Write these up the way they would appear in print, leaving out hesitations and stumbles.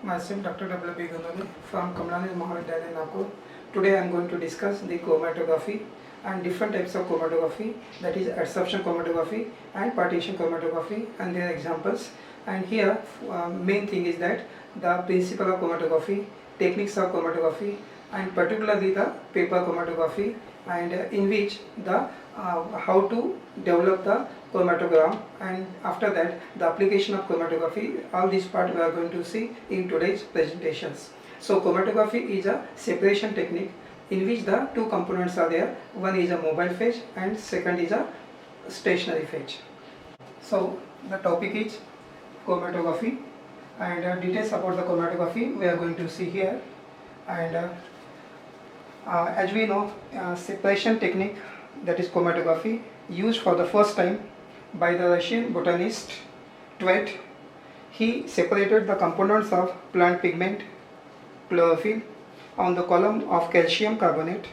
Myself Dr. W. Ganoli from Kamlani Mahavidyalaya in Nagpur. Today I am going to discuss the chromatography and different types of chromatography, that is adsorption chromatography and partition chromatography and their examples. And here main thing is that the principle of chromatography, techniques of chromatography, and particularly the paper chromatography, and in which the how to develop the chromatogram, and after that the application of chromatography. All this part we are going to see in today's presentations. So chromatography is a separation technique in which the two components are there. One is a mobile phase and second is a stationary phase. So the topic is chromatography, and details about the chromatography we are going to see here. And as we know, separation technique, that is chromatography, used for the first time by the Russian botanist Tvet. He separated the components of plant pigment, chlorophyll, on the column of calcium carbonate.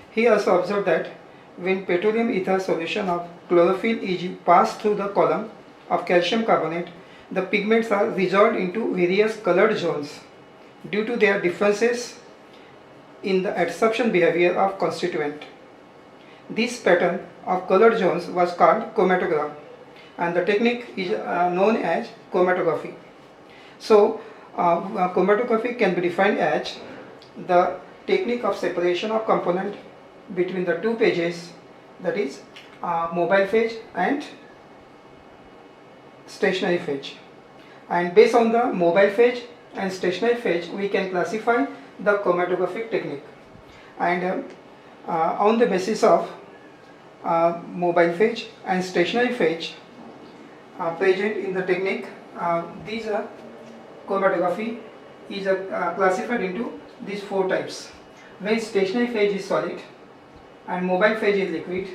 He also observed that when petroleum ether solution of chlorophyll is passed through the column of calcium carbonate, the pigments are resolved into various colored zones due to their differences in the adsorption behavior of constituent. This pattern of colored zones was called chromatogram, and the technique is known as chromatography. So, chromatography can be defined as the technique of separation of component between the two phases, that is mobile phase and stationary phase. And based on the mobile phase and stationary phase, we can classify the chromatographic technique. And on the basis of mobile phase and stationary phase present in the technique, these chromatography is classified into these four types. When stationary phase is solid and mobile phase is liquid,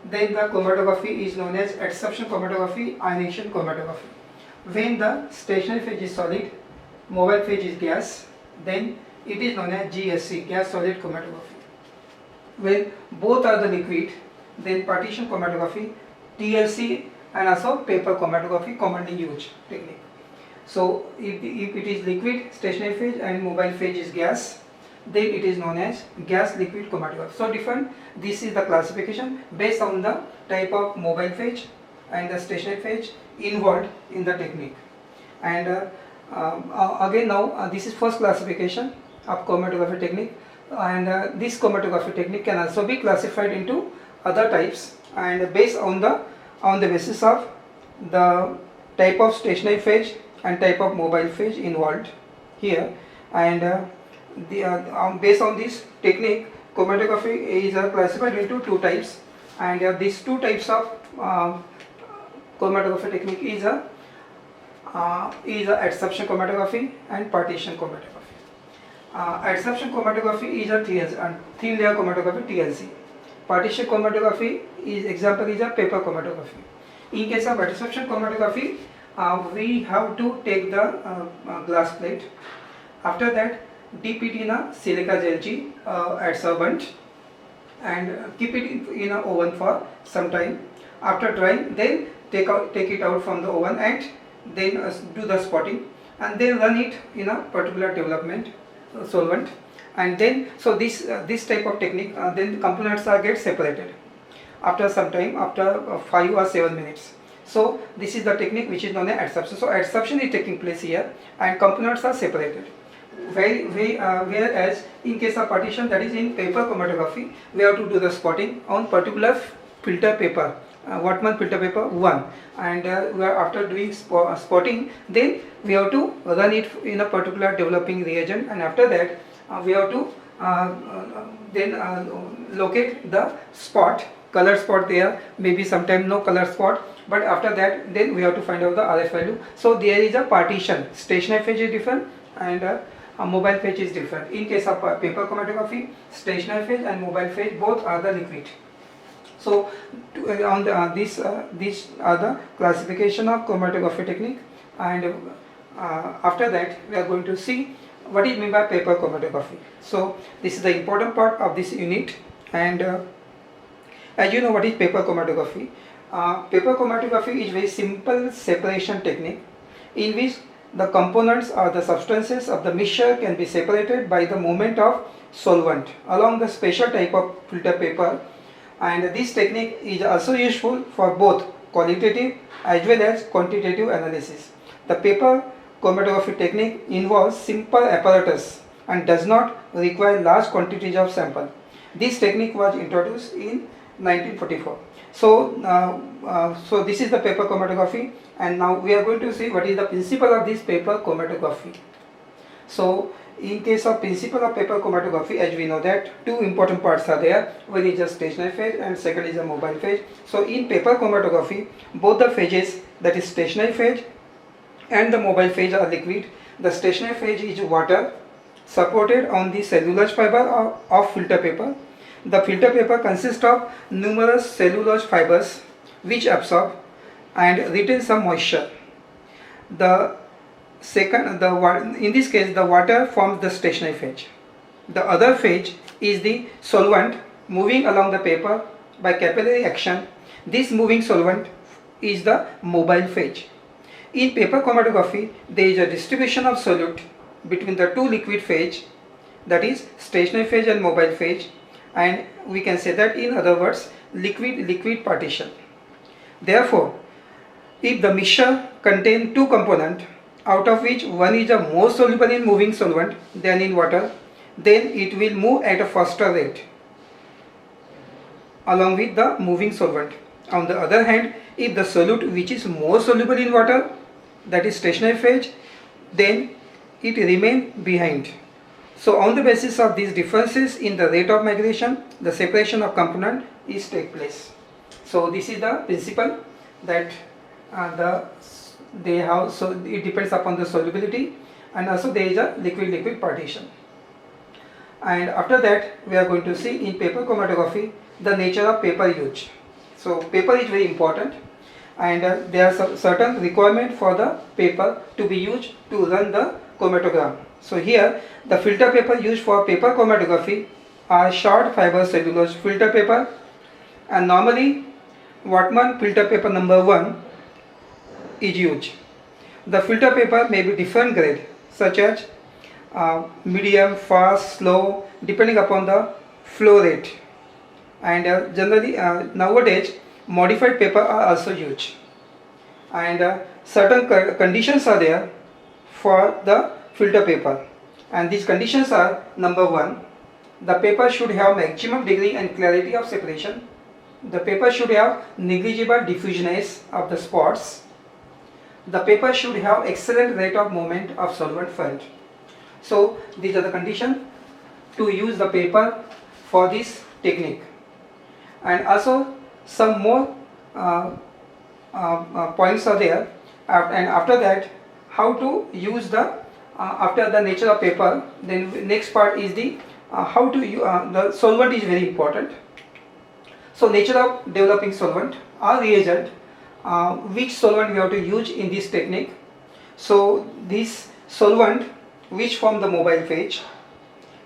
then the chromatography is known as adsorption chromatography, ionization chromatography. When the stationary phase is solid, mobile phase is gas, then it is known as GSC, gas solid chromatography. When both are the liquid, then partition chromatography, TLC, and also paper chromatography commonly used technique. So if it is liquid stationary phase and mobile phase is gas, then it is known as gas liquid chromatography. So different, this is the classification based on the type of mobile phase and the stationary phase involved in the technique. And again now this is first classification of chromatography technique, and this chromatography technique can also be classified into other types, and based on the basis of the type of stationary phase and type of mobile phase involved here. And based on this technique, chromatography is classified into two types, and these two types of chromatography technique is a adsorption chromatography and partition chromatography. Adsorption chromatography is a thin layer chromatography, TLC. Partition chromatography is example is a paper chromatography. In case of adsorption chromatography, we have to take the glass plate. After that, dip it in a silica gel adsorbent and keep it in an oven for some time. After drying, then take it out from the oven and then do the spotting, and then run it in a particular development solvent, and then so this type of technique, then components are get separated after some time, after 5 or 7 minutes. So this is the technique which is known as adsorption. So adsorption is taking place here and components are separated. Whereas in case of partition, that is in paper chromatography, we have to do the spotting on particular filter paper, Whatman filter paper 1, and after doing spotting, then we have to run it in a particular developing reagent, and after that we have to locate the spot, color spot there, maybe sometime no color spot, but after that then we have to find out the RF value. So there is a partition, stationary phase is different and a mobile phase is different. In case of paper chromatography, stationary phase and mobile phase both are the liquid. So on these are the classification of chromatography technique, and after that we are going to see what is meant by paper chromatography. So this is the important part of this unit, and as you know what is paper chromatography. Paper chromatography is very simple separation technique in which the components or the substances of the mixture can be separated by the movement of solvent along the special type of filter paper, and this technique is also useful for both qualitative as well as quantitative analysis. The paper chromatography technique involves simple apparatus and does not require large quantities of sample. This technique was introduced in 1944. So this is the paper chromatography, and now we are going to see what is the principle of this paper chromatography. So in case of principle of paper chromatography, as we know that two important parts are there. One is the stationary phase and second is the mobile phase. So in paper chromatography, both the phases, that is stationary phase and the mobile phase, are liquid. The stationary phase is water supported on the cellulose fiber of filter paper. The filter paper consists of numerous cellulose fibers which absorb and retain some moisture. In this case, the water forms the stationary phase. The other phase is the solvent moving along the paper by capillary action. This moving solvent is the mobile phase. In paper chromatography, there is a distribution of solute between the two liquid phase, that is stationary phase and mobile phase, and we can say that, in other words, liquid partition. Therefore, if the mixture contains two components, out of which one is more soluble in moving solvent than in water, then it will move at a faster rate along with the moving solvent. On the other hand, if the solute which is more soluble in water, that is stationary phase, then it remains behind. So on the basis of these differences in the rate of migration, the separation of component is take place. So this is the principle that they have. So it depends upon the solubility, and also there is a liquid partition. And after that, we are going to see in paper chromatography the nature of paper used. So paper is very important, and there are certain requirement for the paper to be used to run the chromatogram. So here the filter paper used for paper chromatography are short fiber cellulose filter paper, and normally Whatman filter paper number 1 is used. The filter paper may be different grade, such as medium, fast, slow, depending upon the flow rate, and generally nowadays modified paper are also used, and certain conditions are there for the filter paper, and these conditions are: number 1, the paper should have maximum degree and clarity of separation. The paper should have negligible diffusionness of the spots. The paper should have excellent rate of movement of solvent front. So these are the conditions to use the paper for this technique. And also some more points are there, and after that, how to use the after the nature of paper, then next part is the how to the solvent is very important. So nature of developing solvent or reagent, which solvent we have to use in this technique. So this solvent which form the mobile phase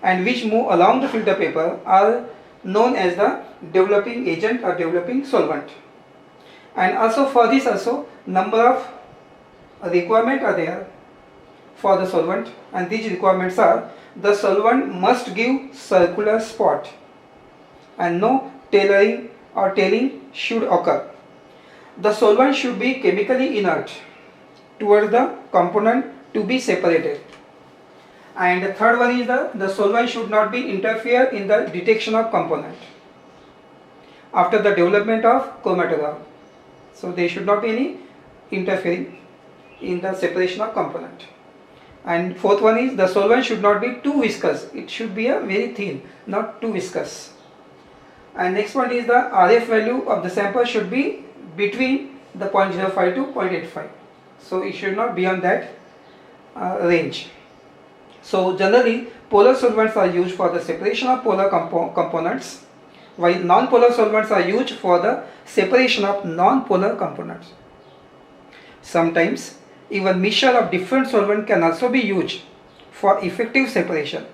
and which move along the filter paper are known as the developing agent or developing solvent. And also for this also number of requirements are there for the solvent, and these requirements are: the solvent must give circular spot, and no tailoring or tailing should occur. The solvent should be chemically inert towards the component to be separated. And the third one is the solvent should not be interfere in the detection of component after the development of chromatograph. So there should not be any interfering in the separation of component. And fourth one is the solvent should not be too viscous. It should be a very thin, not too viscous. And next one is the RF value of the sample should be between the 0.05 to 0.85. So it should not be on that range. So generally polar solvents are used for the separation of polar components, while non-polar solvents are used for the separation of non-polar components. Sometimes even mixture of different solvent can also be used for effective separation,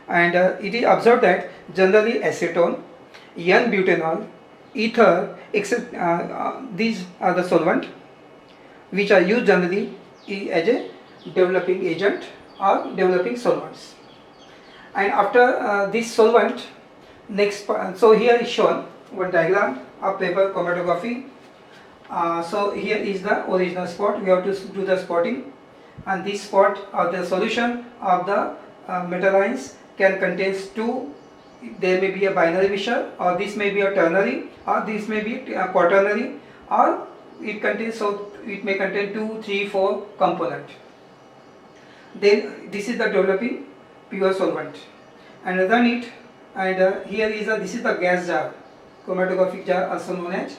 and it is observed that generally acetone, N-butanol, ether, etc. These are the solvent which are used generally as a developing agent or developing solvents. And after this solvent, so here is shown one diagram of paper chromatography. So here is the original spot. We have to do the spotting, and this spot of the solution of the metal ions can contain two. There may be a binary mixture, or this may be a ternary, or this may be a quaternary, or it may contain 2, 3, 4 component. Then this is the developing pure solvent, and run it. And here is this is the gas jar, chromatographic jar, also known as.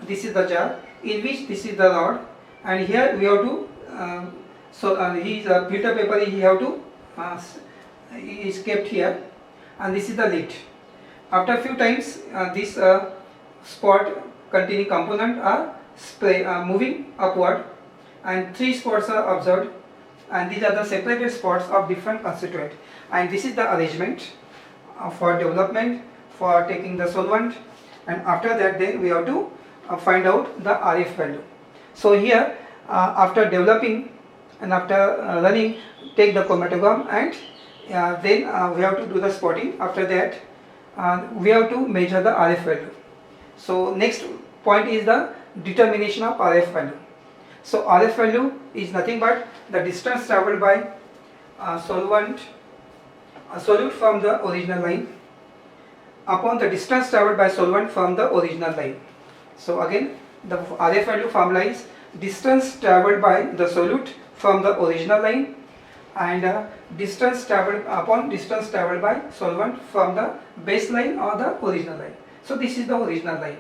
This is the jar in which this is the rod, and here we have to his filter paper he have to is kept here, and this is the lid. After few times this spot containing component are moving upward, and 3 spots are observed, and these are the separated spots of different constituent, and this is the arrangement for development, for taking the solvent, and after that then we have to find out the RF value. So here after developing and after running, take the chromatogram, and then we have to do the spotting. After that we have to measure the RF value. So next point is the determination of RF value. So RF value is nothing but the distance travelled by solute from the original line upon the distance travelled by solvent from the original line. So again, the RF value formula is distance travelled by the solute from the original line, and distance travelled by solvent from the baseline or the original line. So this is the original line,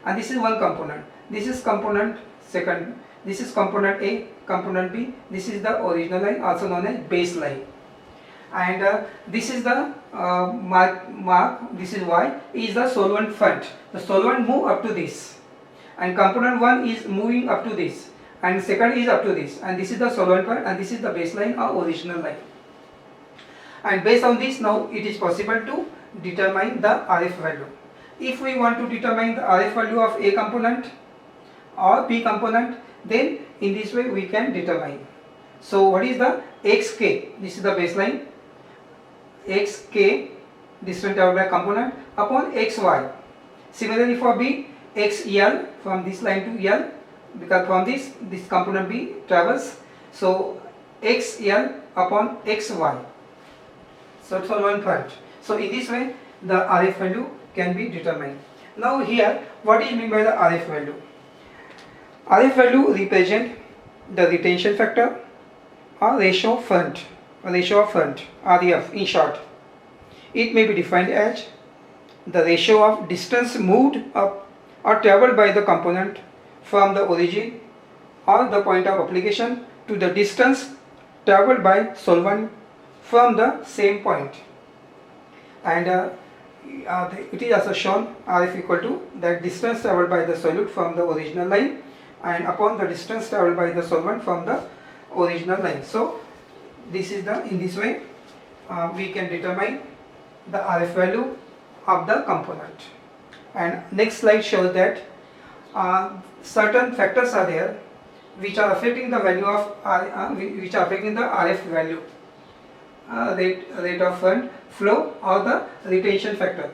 and this is one component. This is component second. This is component A, component B. This is the original line, also known as baseline. And this is the mark, this is Y, is the solvent front. The solvent move up to this, and component 1 is moving up to this, and second is up to this, and this is the solvent part, and this is the baseline or original line. And based on this, now it is possible to determine the RF value. If we want to determine the RF value of A component or B component, then in this way we can determine. So what is the xk? This is the baseline. Xk, distance travelled by component, upon xy. Similarly for B, xl, from this line to L, because from this component B travels, so xl upon xy. So for one part. So in this way the RF value can be determined. Now here, what is meant by the RF value? RF value represent the retention factor or ratio of front, RF in short. It may be defined as the ratio of distance moved up or travelled by the component from the origin or the point of application to the distance travelled by solvent from the same point. And it is also shown RF equal to that distance travelled by the solute from the original line and upon the distance travelled by the solvent from the original line. So this is in this way we can determine the RF value of the component. And next slide shows that certain factors are there which are affecting the value of which are affecting the RF value, rate of current flow or the retention factor.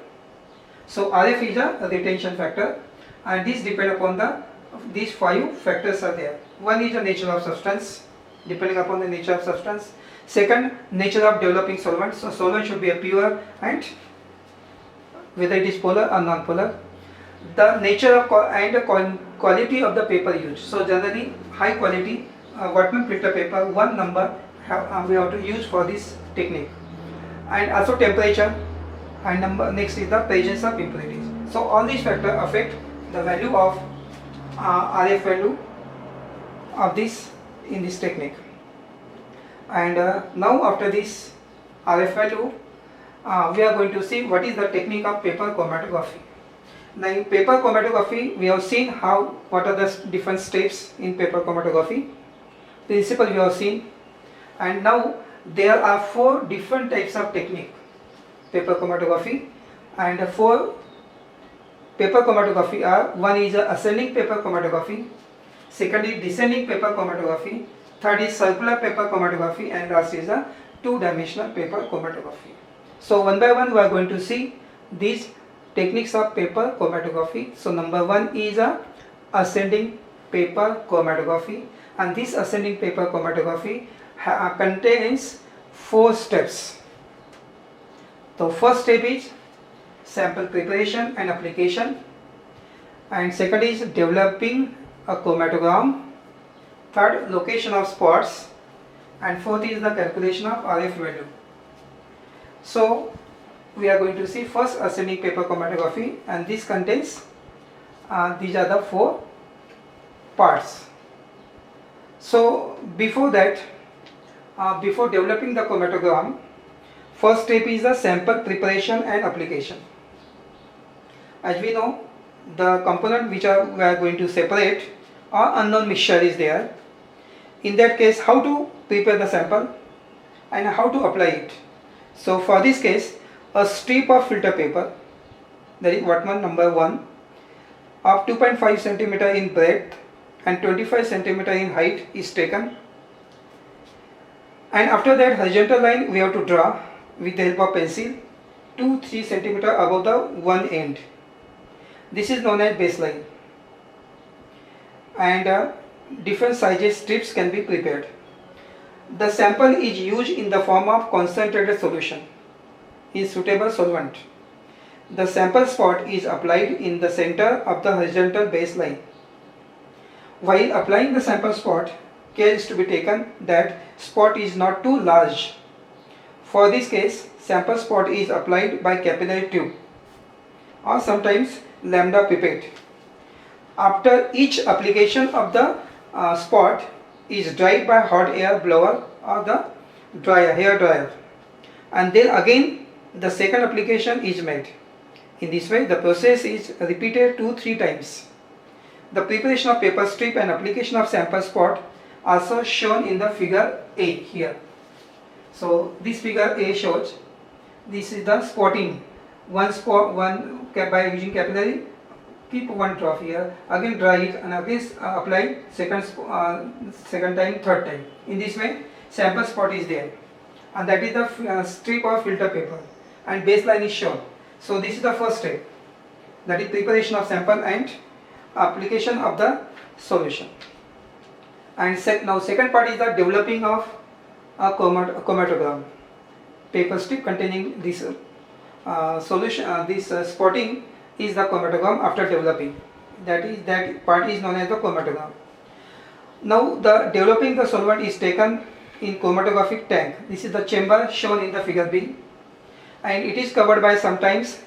So RF is a retention factor, and this depend upon these 5 factors are there. One is the nature of substance, depending upon the nature of substance. Second, nature of developing solvent. So solvent should be a pure, and whether it is polar or non-polar. The nature of and the quality of the paper used. So generally high quality Whatman filter paper, 1 number we have to use for this technique. And also temperature, and next is the presence of impurities. So all these factors affect the value of RF value of this in this technique. And now after this RF value, we are going to see what is the technique of paper chromatography. Now in paper chromatography, we have seen what are the different steps in paper chromatography. Principle we have seen, and now there are 4 different types of technique paper chromatography, and 4 paper chromatography are: one is ascending paper chromatography, second is descending paper chromatography, third is circular paper chromatography, and last is a two-dimensional paper chromatography. So one by one we are going to see these techniques of paper chromatography. So number one is a ascending paper chromatography, and this ascending paper chromatography contains 4 steps. The first step is sample preparation and application, and second is developing a chromatogram, third location of spots, and fourth is the calculation of RF value. So we are going to see first ascending paper chromatography, and this contains these are the 4 parts. So before that, before developing the chromatogram, first step is the sample preparation and application. As we know, the component which we are going to separate or unknown mixture is there. In that case, how to prepare the sample and how to apply it. So for this case, a strip of filter paper, that is Wattmann number 1, of 2.5 cm in breadth and 25 cm in height is taken, and after that horizontal line we have to draw with the help of pencil 2-3 cm above the one end. This is known as baseline, and different sizes strips can be prepared. The sample is used in the form of concentrated solution in suitable solvent. The sample spot is applied in the center of the horizontal baseline. While applying the sample spot, care is to be taken that spot is not too large. For this case, sample spot is applied by capillary tube or sometimes lambda pipette. After each application of the spot is dried by hot air blower or the hair dryer, and then again the second application is made. In this way the process is repeated 2-3 times. The preparation of paper strip and application of sample spot also shown in the figure A here. So this figure A shows this is the spotting. One spot, by using capillary, keep one drop here, again dry it, and again apply second time, third time. In this way sample spot is there, and that is the strip of filter paper, and baseline is shown. So this is the first step, that is preparation of sample and application of the solution. And now second part is the developing of a chromatogram. Paper strip containing this solution, this spotting is the chromatogram after developing. That part is known as the chromatogram. Now the developing the solvent is taken in chromatographic tank. This is the chamber shown in the figure B, and it is covered by sometimes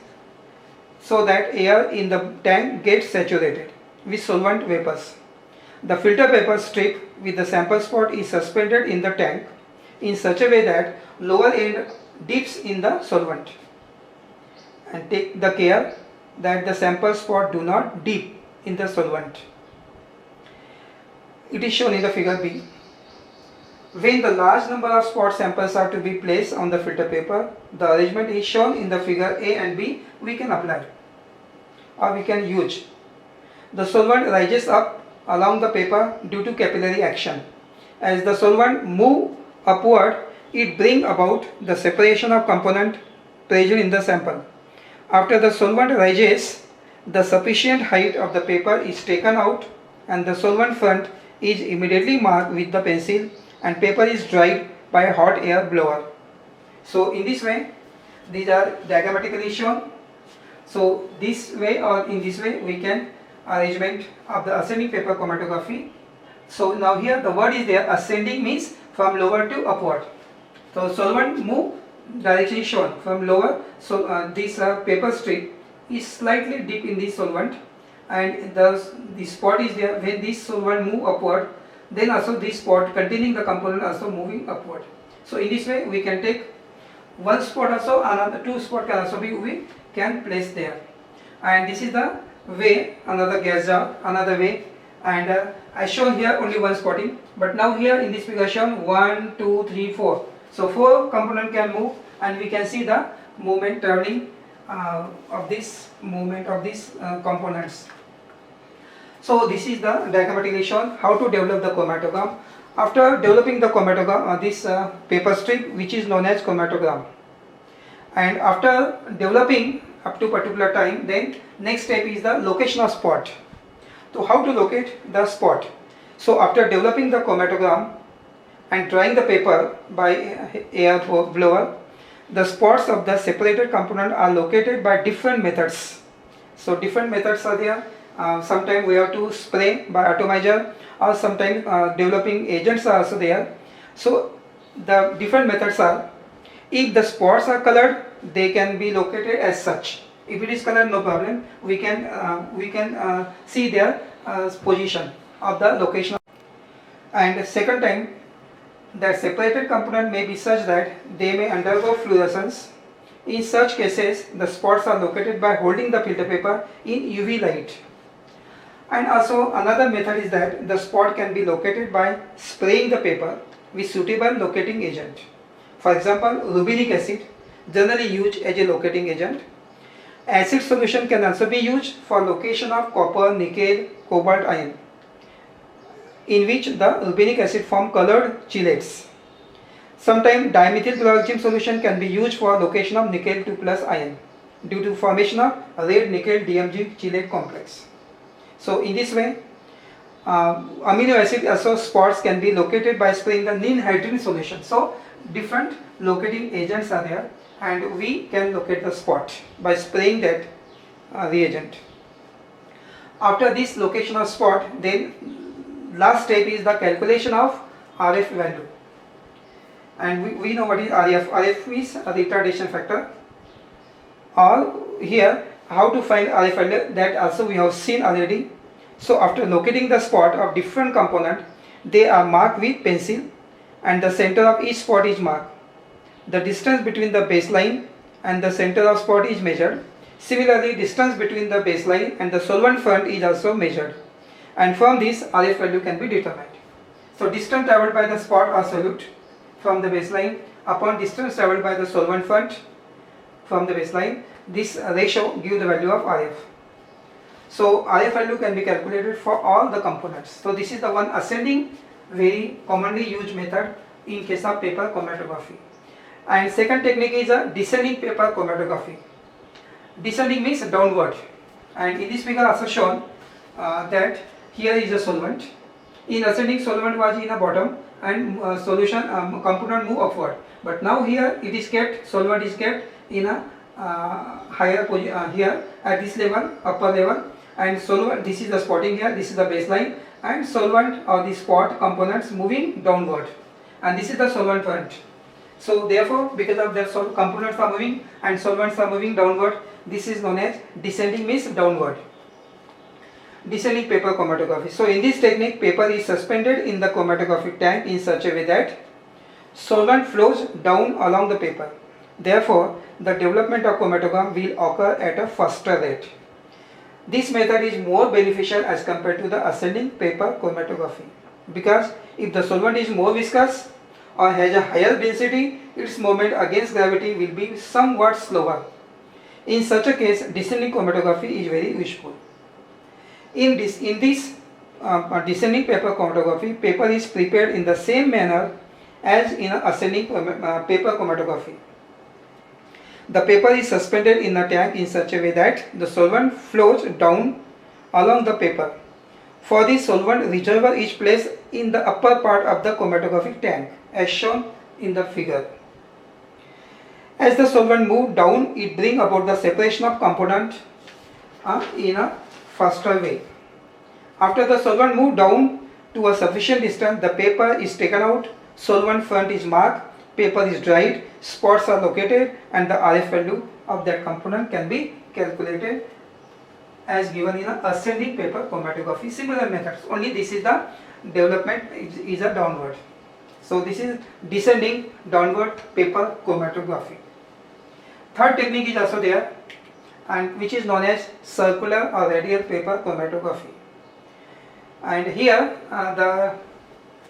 so that air in the tank gets saturated with solvent vapors. The filter paper strip with the sample spot is suspended in the tank in such a way that lower end dips in the solvent, and take the care that the sample spot do not dip in the solvent. It is shown in the figure B. When the large number of spot samples are to be placed on the filter paper, the arrangement is shown in the figure A and B. We can apply or we can use. The solvent rises up along the paper due to capillary action. As the solvent move upward, it brings about the separation of component present in the sample. After the solvent rises, the sufficient height of the paper is taken out, and the solvent front is immediately marked with the pencil, and paper is dried by a hot air blower. So in this way, these are diagrammatically shown. So this way or in this way we can arrangement of the ascending paper chromatography. So now here the word is there, ascending means from lower to upward. So solvent move direction is shown from lower. So this paper strip is slightly deep in this solvent, and the spot is there. When this solvent move upward, then also this spot containing the component also moving upward. So in this way we can take one spot also, another two spot can also be we can place there. And this is the way, another gas jar, another way, and I shown here only one spotting, but now here in this figure shown 1, 2, 3, 4. So 4 component can move, and we can see the movement turning of this movement of these components. So this is the diagrammatically shown how to develop the chromatogram. After developing the chromatogram, this paper strip which is known as chromatogram, and after developing up to particular time, then next step is the location of spot. So how to locate the spot? So after developing the chromatogram and drying the paper by air blower, the spots of the separated component are located by different methods. So different methods are there. Sometimes we have to spray by atomizer, or sometimes developing agents are also there. So the different methods are, if the spots are colored, they can be located as such. If it is colored, no problem. We can see their position of the location. And second time, the separated component may be such that they may undergo fluorescence. In such cases, the spots are located by holding the filter paper in UV light. And also another method is that the spot can be located by spraying the paper with suitable locating agent. For example, rubinic acid, generally used as a locating agent. Acid solution can also be used for location of copper, nickel, cobalt ion, in which the rubinic acid form colored chelates. Sometimes dimethyl chloroxime solution can be used for location of nickel 2 plus ion due to formation of red nickel DMG chelate complex. So in this way, amino acid also spots can be located by spraying the ninhydrin solution. So different locating agents are there, and we can locate the spot by spraying that reagent. After this location of spot, then last step is the calculation of RF value. And we know what is RF. RF is a retardation factor. Or here, how to find RF value, that also we have seen already. So after locating the spot of different component, they are marked with pencil, and the center of each spot is marked. The distance between the baseline and the center of spot is measured. Similarly, distance between the baseline and the solvent front is also measured, and from this RF value can be determined. So distance travelled by the spot or solute from the baseline upon distance travelled by the solvent front from the baseline, this ratio gives the value of RF. So RF value can be calculated for all the components. So this is the one ascending, very commonly used method in case of paper chromatography. And second technique is a descending paper chromatography. Descending means downward, and in this figure also shown that here is a solvent. In ascending, solvent was in a bottom and solution component move upward. But now here it is kept, solvent is kept in a higher position here at this level, upper level, and solvent, this is the spotting here, this is the baseline, and solvent or the spot components moving downward, and this is the solvent front. So therefore, because of that, components are moving and solvents are moving downward, this is known as descending, means downward. Descending paper chromatography. So in this technique, paper is suspended in the chromatographic tank in such a way that solvent flows down along the paper. Therefore, the development of chromatogram will occur at a faster rate. This method is more beneficial as compared to the ascending paper chromatography, because if the solvent is more viscous or has a higher density, its movement against gravity will be somewhat slower. In such a case, descending chromatography is very useful. In this descending paper chromatography, paper is prepared in the same manner as in ascending paper chromatography. The paper is suspended in a tank in such a way that the solvent flows down along the paper. For this, solvent reservoir is placed in the upper part of the chromatographic tank, as shown in the figure. As the solvent moves down, it brings about the separation of component in a faster way. After the solvent moves down to a sufficient distance, the paper is taken out, solvent front is marked, paper is dried, spots are located, and the RF value of that component can be calculated as given in a ascending paper chromatography. Similar methods, only this is the development is a downward. So this is descending downward paper chromatography. Third technique is also there, and which is known as circular or radial paper chromatography. And here the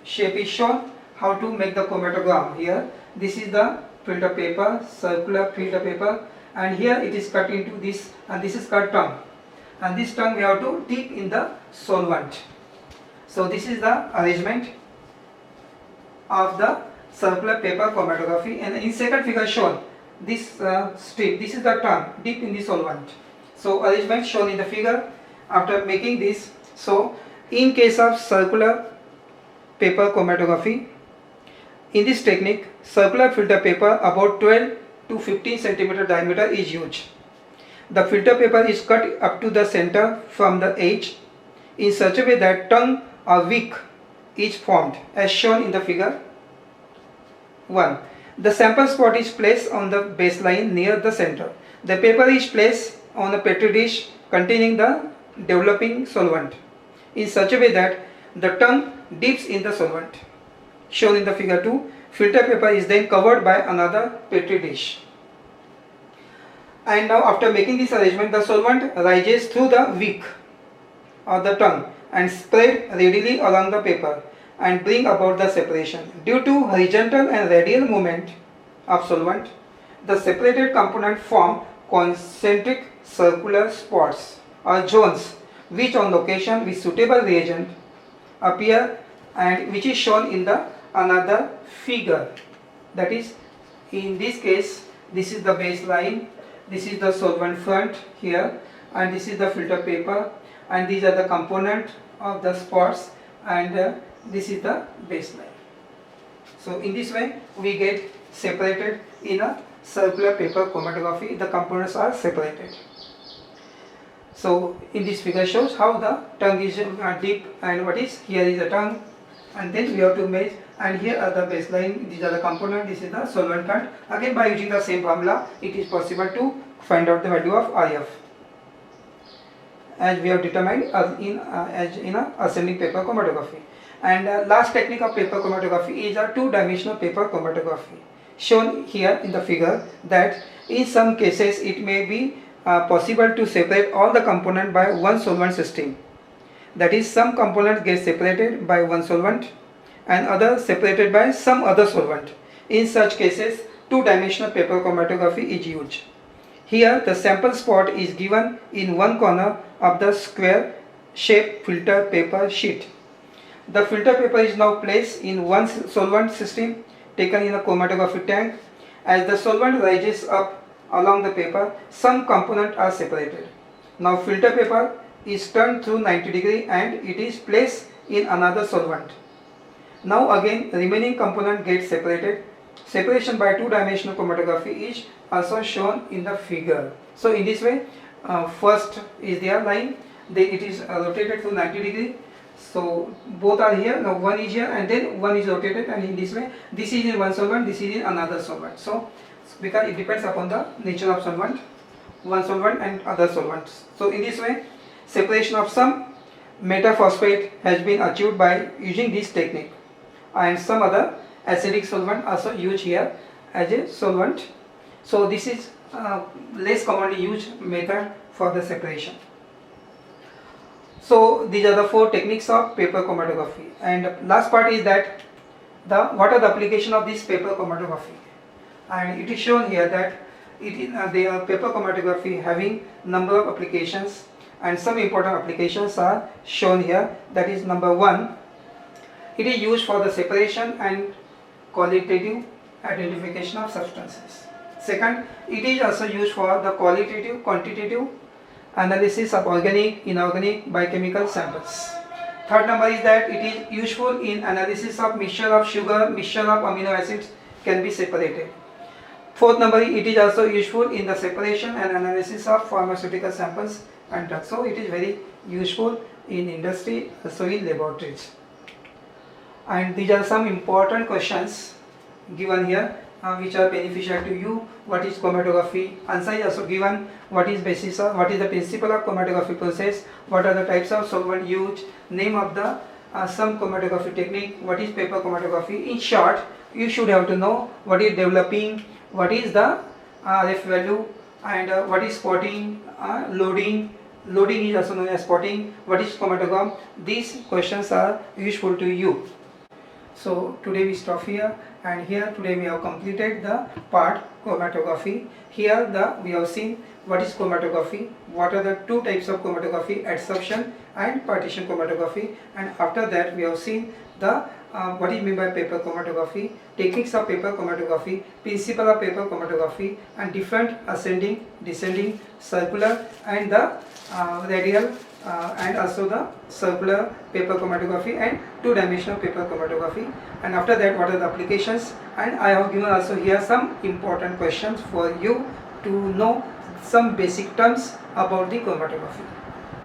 shape is shown how to make the chromatogram. Here this is the filter paper, circular filter paper, and here it is cut into this, and this is cut tongue, and this tongue we have to dip in the solvent. So this is the arrangement of the circular paper chromatography. And in second figure shown, this strip, this is the tongue deep in the solvent. So arrangement shown in the figure after making this. So in case of circular paper chromatography, in this technique, circular filter paper about 12 to 15 centimeter diameter is used. The filter paper is cut up to the center from the edge in such a way that tongue or wick is formed as shown in the figure 1. The sample spot is placed on the baseline near the center. The paper is placed on a petri dish containing the developing solvent in such a way that the tongue dips in the solvent. Shown in the figure 2, filter paper is then covered by another petri dish. And now after making this arrangement, the solvent rises through the wick or the tongue and spread readily along the paper and bring about the separation. Due to horizontal and radial movement of solvent, the separated component form concentric circular spots or zones which on location with suitable reagent appear, and which is shown in the another figure. That is, in this case, this is the baseline, this is the solvent front here, and this is the filter paper, and these are the component of the spots, and this is the baseline. So in this way we get separated in a circular paper chromatography. The components are separated. So in this figure shows how the tongue is deep, and what is here is the tongue, and then we have to measure, and here are the baseline, these are the component, this is the solvent count. Again, by using the same formula it is possible to find out the value of RF as we have determined as in a ascending paper chromatography. And last technique of paper chromatography is a two-dimensional paper chromatography, shown here in the figure, that in some cases it may be possible to separate all the component by one solvent system. That is, some components get separated by one solvent and others separated by some other solvent. In such cases, two-dimensional paper chromatography is used. Here the sample spot is given in one corner of the square shaped filter paper sheet. The filter paper is now placed in one solvent system taken in a chromatography tank. As the solvent rises up along the paper, some components are separated. Now filter paper is turned through 90 degrees and it is placed in another solvent. Now again remaining component gets separated. Separation by two-dimensional chromatography is also shown in the figure. So in this way, first is their line, then it is rotated through 90 degrees. So both are here, now one is here and then one is rotated, and in this way this is in one solvent, this is in another solvent. So because it depends upon the nature of solvent, one solvent and other solvents. So in this way separation of some metaphosphate has been achieved by using this technique, and some other acidic solvent also used here as a solvent. So this is less commonly used method for the separation. So these are the four techniques of paper chromatography, and last part is that what are the application of this paper chromatography, and it is shown here that it is the paper chromatography having number of applications, and some important applications are shown here. That is, number 1, it is used for the separation and qualitative identification of substances. Second, it is also used for the qualitative, quantitative analysis of organic, inorganic, biochemical samples. Third number is that it is useful in analysis of mixture of sugar, mixture of amino acids can be separated. Fourth number, it is also useful in the separation and analysis of pharmaceutical samples and drugs. So it is very useful in industry, also in laboratories. And these are some important questions given here which are beneficial to you. What is chromatography? Answer is also given. What is basis of, what is the principle of chromatography process? What are the types of solvent used? Name of the some chromatography technique. What is paper chromatography? In short, you should have to know what is developing, what is the RF value, and what is spotting, loading. Loading is also known as spotting. What is chromatogram? These questions are useful to you. So today we stop here, and here today we have completed the part chromatography. Here we have seen what is chromatography, what are the two types of chromatography, adsorption and partition chromatography, and after that we have seen the what is meant by paper chromatography, techniques of paper chromatography, principle of paper chromatography, and different ascending, descending, circular, and the radial and also the circular paper chromatography and two-dimensional paper chromatography. And after that, what are the applications? And I have given also here some important questions for you to know some basic terms about the chromatography.